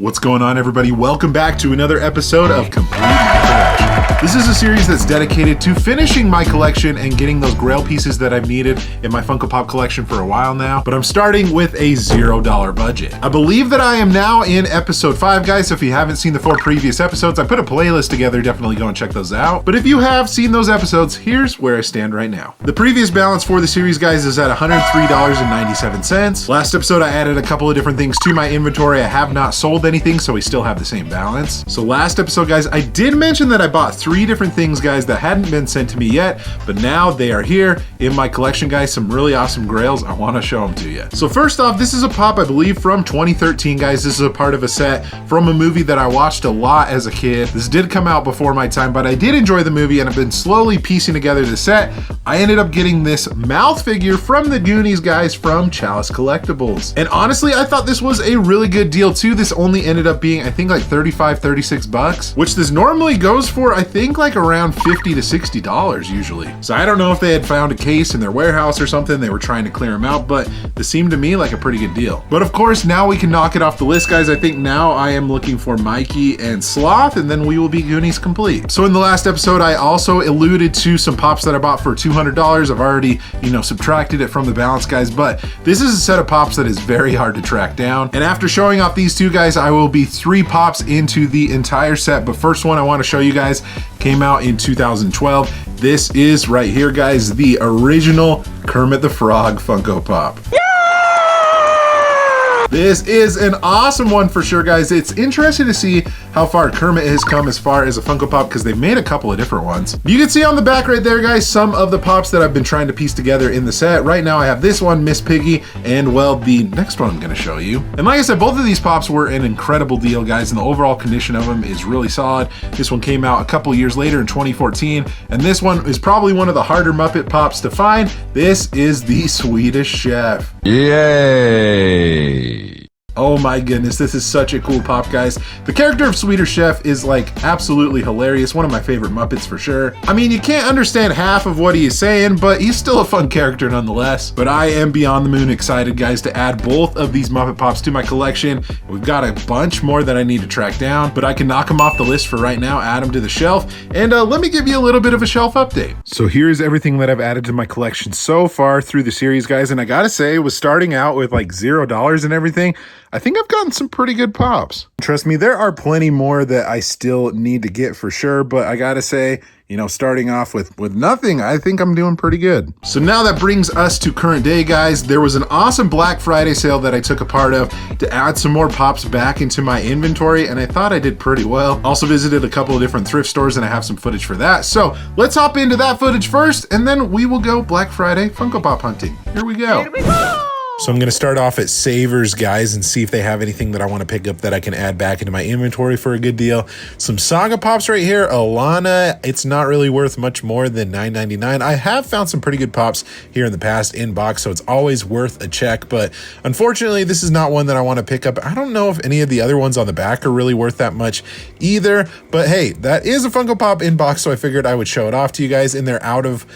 What's going on, everybody? Welcome back to another episode of Complete My Collection. This is a series that's dedicated to finishing my collection and getting those Grail pieces that I've needed in my Funko Pop collection for a while now, but I'm starting with a $0 budget. I believe that I am now in episode 5, guys, so if you haven't seen the 4 previous episodes, I put a playlist together, definitely go and check those out. But if you have seen those episodes, here's where I stand right now. The previous balance for the series, guys, is at $103.97. Last episode, I added a couple of different things to my inventory. I have not sold anything, so we still have the same balance. So last episode, guys, I did mention that I bought 3 different things, guys, that hadn't been sent to me yet, but now they are here in my collection, guys. Some really awesome Grails. I want to show them to you. So first off, this is a pop, I believe, from 2013, guys. This is a part of a set from a movie that I watched a lot as a kid. This did come out before my time, but I did enjoy the movie and I've been slowly piecing together the set. I ended up getting this mouth figure from the Goonies, guys, from Chalice Collectibles. And honestly, I thought this was a really good deal too. This only ended up being, I think, like 35, 36 bucks, which this normally goes for, I think, like around $50 to $60 usually. So I don't know if they had found a case in their warehouse or something. They were trying to clear them out, but this seemed to me like a pretty good deal. But of course, now we can knock it off the list, guys. I think now I am looking for Mikey and Sloth, and then we will be Goonies complete. So in the last episode, I also alluded to some pops that I bought for $200. I've already, subtracted it from the balance, guys, but this is a set of pops that is very hard to track down. And after showing off these two, guys, I will be 3 pops into the entire set. But first one I want to show you guys came out in 2012. This is right here, guys, the original Kermit the Frog Funko Pop. This is an awesome one for sure, guys. It's interesting to see how far Kermit has come as far as a Funko Pop, because they've made a couple of different ones. You can see on the back right there, guys, some of the pops that I've been trying to piece together in the set. Right now I have this one, Miss Piggy, and well, the next one I'm gonna show you. And like I said, both of these pops were an incredible deal, guys, and the overall condition of them is really solid. This one came out a couple years later in 2014, and this one is probably one of the harder Muppet pops to find. This is the Swedish Chef. Yay! Oh my goodness, this is such a cool pop, guys. The character of Swedish Chef is like absolutely hilarious. One of my favorite Muppets for sure. I mean, you can't understand half of what he is saying, but he's still a fun character nonetheless. But I am beyond the moon excited, guys, to add both of these Muppet pops to my collection. We've got a bunch more that I need to track down, but I can knock them off the list for right now, add them to the shelf, and let me give you a little bit of a shelf update. So here's everything that I've added to my collection so far through the series, guys, and I gotta say, it was starting out with like $0 and everything. I think I've gotten some pretty good pops. Trust me, there are plenty more that I still need to get for sure, but I gotta say, starting off with nothing, I think I'm doing pretty good. So now that brings us to current day, guys. There was an awesome Black Friday sale that I took a part of to add some more pops back into my inventory, and I thought I did pretty well. Also visited a couple of different thrift stores, and I have some footage for that. So let's hop into that footage first, and then we will go Black Friday Funko Pop hunting. Here we go. Here we go. So I'm gonna start off at Savers, guys, and see if they have anything that I wanna pick up that I can add back into my inventory for a good deal. Some Saga pops right here. Alana, it's not really worth much more than $9.99. I have found some pretty good pops here in the past in box, so it's always worth a check, but unfortunately, this is not one that I wanna pick up. I don't know if any of the other ones on the back are really worth that much either, but hey, that is a Funko Pop in box, so I figured I would show it off to you guys in their out of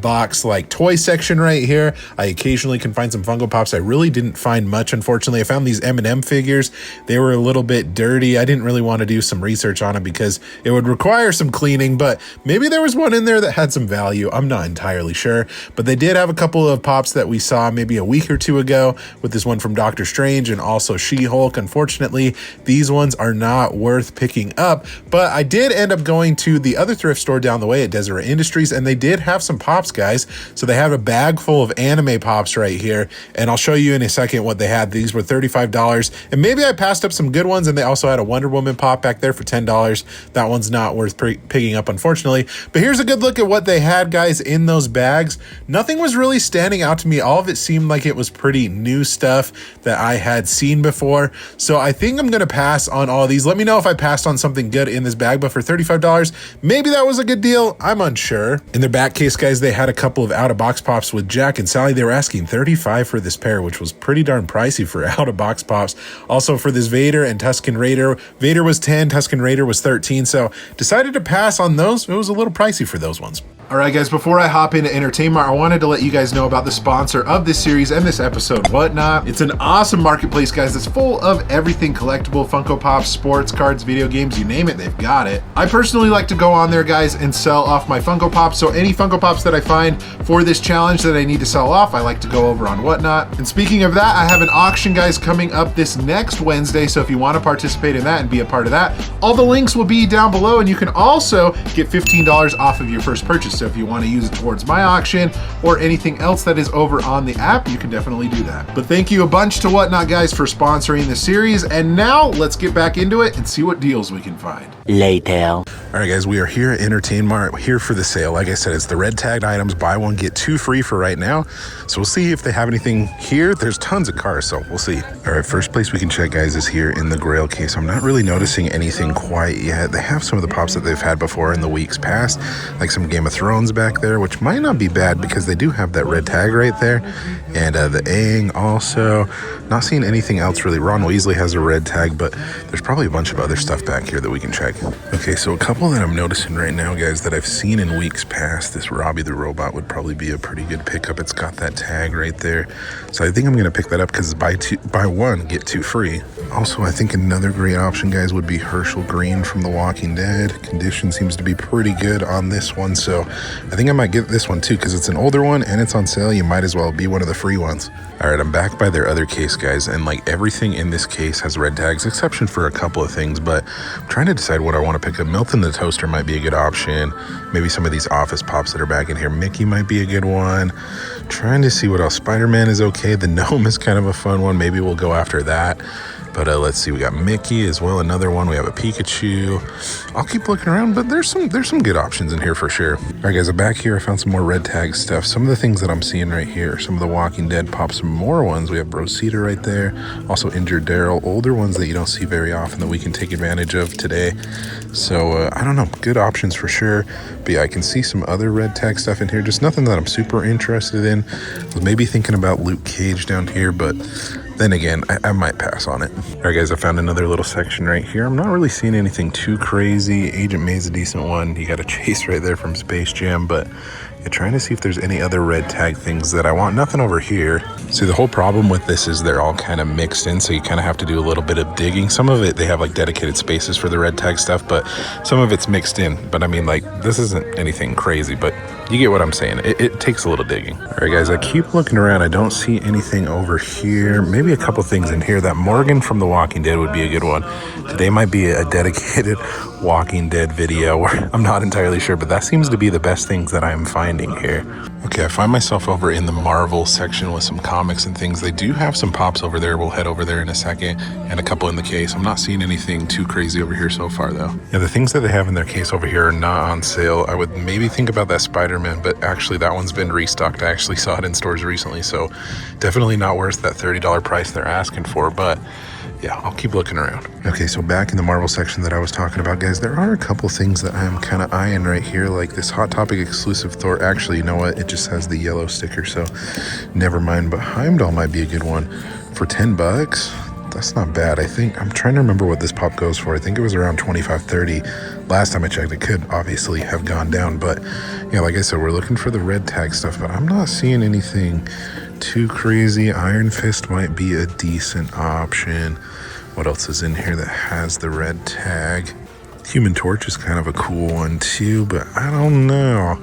box like toy section right here. I occasionally can find some Funko Pops. I really didn't find much, unfortunately. I found these M&M figures. They were a little bit dirty. I didn't really want to do some research on them because it would require some cleaning, but maybe there was one in there that had some value. I'm not entirely sure, but they did have a couple of pops that we saw maybe a week or two ago with this one from Doctor Strange and also She-Hulk. Unfortunately, these ones are not worth picking up, but I did end up going to the other thrift store down the way at Deseret Industries, and they did have some pops, guys. So they have a bag full of anime pops right here, and I'll show you in a second what they had. These were $35, and maybe I passed up some good ones, and they also had a Wonder Woman pop back there for $10. That one's not worth picking up, unfortunately, but here's a good look at what they had, guys, in those bags. Nothing was really standing out to me. All of it seemed like it was pretty new stuff that I had seen before, so I think I'm gonna pass on all of these. Let me know if I passed on something good in this bag, but for $35, maybe that was a good deal. I'm unsure. In their back case, guys, they had a couple of out-of-box pops with Jack and Sally. They were asking $35 for this pair. pair, which was pretty darn pricey for out-of-box pops. Also for this Vader and Tusken Raider, Vader was 10, Tusken Raider was 13, so decided to pass on those. It was a little pricey for those ones. All right, guys, before I hop into Entertainment, I wanted to let you guys know about the sponsor of this series and this episode, Whatnot. It's an awesome marketplace, guys, that's full of everything collectible, Funko Pops, sports cards, video games, you name it, they've got it. I personally like to go on there, guys, and sell off my Funko Pops, so any Funko Pops that I find for this challenge that I need to sell off, I like to go over on Whatnot. And speaking of that, I have an auction, guys, coming up this next Wednesday, so if you want to participate in that and be a part of that, all the links will be down below, and you can also get $15 off of your first purchase. So if you want to use it towards my auction or anything else that is over on the app, you can definitely do that. But thank you a bunch to Whatnot, guys, for sponsoring the series. And now let's get back into it and see what deals we can find. Later. All right, guys, we are here at Entertainment, here for the sale. Like I said, it's the red tagged items, buy one, get two free for right now. So we'll see if they have anything here. There's tons of cars, so we'll see. All right, first place we can check, guys, is here in the Grail case. I'm not really noticing anything quite yet. They have some of the pops that they've had before in the weeks past, like some Game of Thrones back there, which might not be bad because they do have that red tag right there. And the Aang also. Not seeing anything else really. Ron Weasley has a red tag, but there's probably a bunch of other stuff back here that we can check. Okay, so a couple that I'm noticing right now, guys, that I've seen in weeks past. This Robbie the Robot would probably be a pretty good pickup. It's got that tag right there. So I think I'm going to pick that up because buy one, get two free. Also, I think another great option, guys, would be Herschel Green from The Walking Dead. Condition seems to be pretty good on this one, so I think I might get this one too because it's an older one and it's on sale. You might as well be one of the free ones. All right, I'm back by their other case, guys, and like everything in this case has red tags, exception for a couple of things, but I'm trying to decide what I want to pick up. Milton the Toaster might be a good option. Maybe some of these Office Pops that are back in here. Mickey might be a good one. Trying to see what else. Spider-Man is okay. The Gnome is kind of a fun one. Maybe we'll go after that. But let's see, we got Mickey as well, another one. We have a Pikachu. I'll keep looking around, but there's some good options in here for sure. All right, guys, I'm back here. I found some more red tag stuff. Some of the things that I'm seeing right here, some of the Walking Dead Pops, some more ones. We have Rosita right there. Also Injured Daryl, older ones that you don't see very often that we can take advantage of today. So I don't know, good options for sure. But yeah, I can see some other red tag stuff in here. Just nothing that I'm super interested in. I was maybe thinking about Luke Cage down here, but then again, I might pass on it. All right, guys, I found another little section right here. I'm not really seeing anything too crazy. Agent May's a decent one. You got a Chase right there from Space Jam, but yeah, trying to see if there's any other red tag things that I want. Nothing over here. See, the whole problem with this is they're all kind of mixed in, so you kind of have to do a little bit of digging. Some of it, they have like dedicated spaces for the red tag stuff, but some of it's mixed in. But I mean, like, this isn't anything crazy, but you get what I'm saying. It takes a little digging. All right, guys, I keep looking around. I don't see anything over here. Maybe a couple things in here. That Morgan from The Walking Dead would be a good one. Today might be a dedicated Walking Dead video where I'm not entirely sure, but that seems to be the best things that I'm finding here. Okay, I find myself over in the Marvel section with some comics and things. They do have some pops over there. We'll head over there in a second, and a couple in the case. I'm not seeing anything too crazy over here so far, though. Yeah, the things that they have in their case over here are not on sale. I would maybe think about that Spider-Man, but actually that one's been restocked. I actually saw it in stores recently, so definitely not worth that $30 price they're asking for, but yeah, I'll keep looking around. Okay, so back in the Marvel section that I was talking about, guys, there are a couple things that I'm kind of eyeing right here, like this Hot Topic exclusive Thor. Actually, you know what? It just has the yellow sticker, so never mind. But Heimdall might be a good one for $10. That's not bad. I think I'm trying to remember what this pop goes for. I think it was around $25-30. Last time I checked, it could obviously have gone down, but yeah, like I said, we're looking for the red tag stuff, but I'm not seeing anything too crazy. Iron Fist might be a decent option. What else is in here that has the red tag? Human Torch is kind of a cool one too, but I don't know.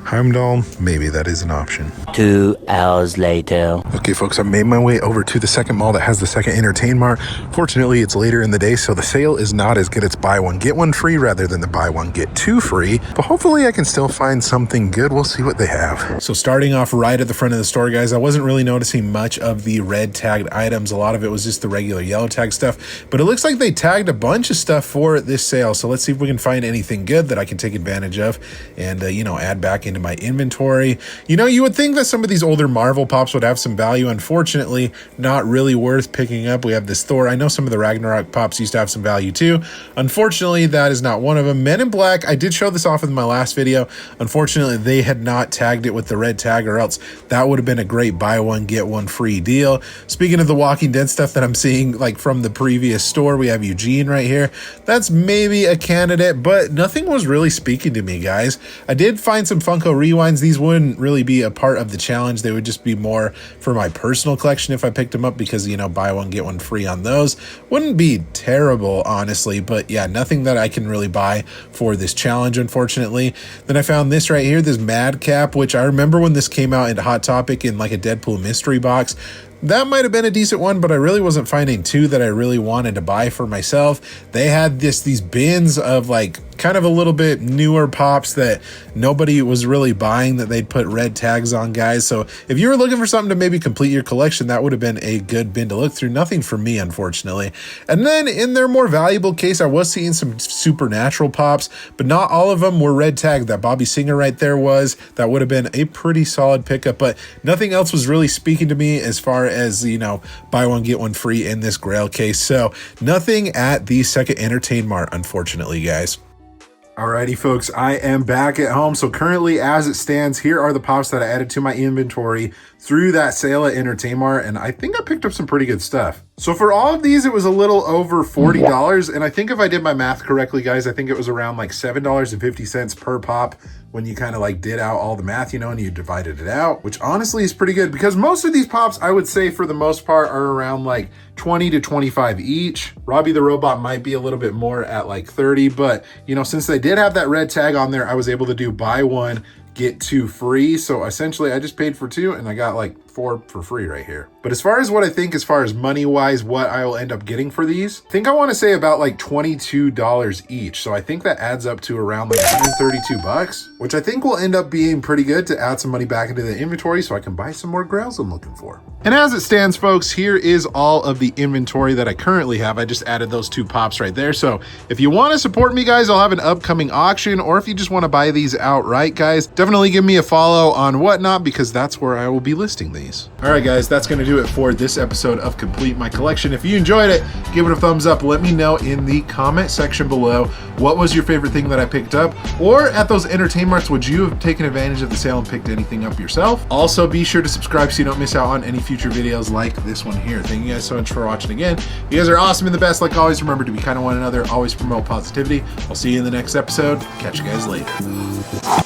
Heimdall, maybe that is an option. 2 hours later. Okay, folks, I made my way over to the second mall that has the second Entertainment. Fortunately, it's later in the day, so the sale is not as good. It's buy one, get one free rather than the buy one, get two free. But hopefully I can still find something good. We'll see what they have. So starting off right at the front of the store, guys, I wasn't really noticing much of the red tagged items. A lot of it was just the regular yellow tag stuff, but it looks like they tagged a bunch of stuff for this sale. So let's see if we can find anything good that I can take advantage of and, you know, add back into my inventory. You know, you would think that some of these older Marvel pops would have some value. Unfortunately, not really worth picking up. We have this Thor. I know some of the Ragnarok pops used to have some value too. Unfortunately, that is not one of them. Men in Black, I did show this off in my last video. Unfortunately, they had not tagged it with the red tag, or else that would have been a great buy one, get one free deal. Speaking of the Walking Dead stuff that I'm seeing like from the previous store, we have Eugene right here. That's maybe a candidate, but nothing was really speaking to me, guys. I did find some Funko rewinds. These wouldn't really be a part of the challenge. They would just be more for my personal collection if I picked them up, because, you know, buy one, get one free on those. Wouldn't be terrible, honestly, but yeah, nothing that I can really buy for this challenge, unfortunately. Then I found this right here, this Madcap, which I remember when this came out into Hot Topic in like a Deadpool mystery box. That might have been a decent one, but I really wasn't finding two that I really wanted to buy for myself. They had these bins of like kind of a little bit newer pops that nobody was really buying, that they'd put red tags on, guys. So if you were looking for something to maybe complete your collection, that would have been a good bin to look through. Nothing for me, unfortunately. And then in their more valuable case, I was seeing some supernatural pops, but not all of them were red tagged. That Bobby Singer right there was. That would have been a pretty solid pickup, but nothing else was really speaking to me as far as, you know, buy one, get one free in this Grail case. So nothing at the Second Entertain Mart, unfortunately, guys. Alrighty, folks, I am back at home. So currently, as it stands, here are the pops that I added to my inventory through that sale at Entertainmart, and I think I picked up some pretty good stuff. So for all of these, it was a little over $40, and I think if I did my math correctly, guys, I think it was around like $7.50 per pop when you kind of like did out all the math, you know, and you divided it out, which honestly is pretty good, because most of these pops, I would say for the most part, are around like 20 to 25 each. Robbie the Robot might be a little bit more at like 30, but you know, since they did have that red tag on there, I was able to do buy one, get two free. So essentially I just paid for two and I got like 4 for free right here. But as far as what I think, as far as money wise, what I will end up getting for these, I think I want to say about like $22 each. So I think that adds up to around like 132 bucks, which I think will end up being pretty good to add some money back into the inventory so I can buy some more Grails I'm looking for. And as it stands, folks, here is all of the inventory that I currently have. I just added those two pops right there. So if you want to support me, guys, I'll have an upcoming auction, or if you just want to buy these outright, guys, definitely give me a follow on Whatnot, because that's where I will be listing these. All right, guys, that's going to do it for this episode of Complete My Collection. If you enjoyed it, give it a thumbs up. Let me know in the comment section below what was your favorite thing that I picked up, or at those Entertainmarts, would you have taken advantage of the sale and picked anything up yourself? Also, be sure to subscribe so you don't miss out on any future videos like this one here. Thank you guys so much for watching again. You guys are awesome and the best. Like always, remember to be kind to one another, always promote positivity. I'll see you in the next episode. Catch you guys later.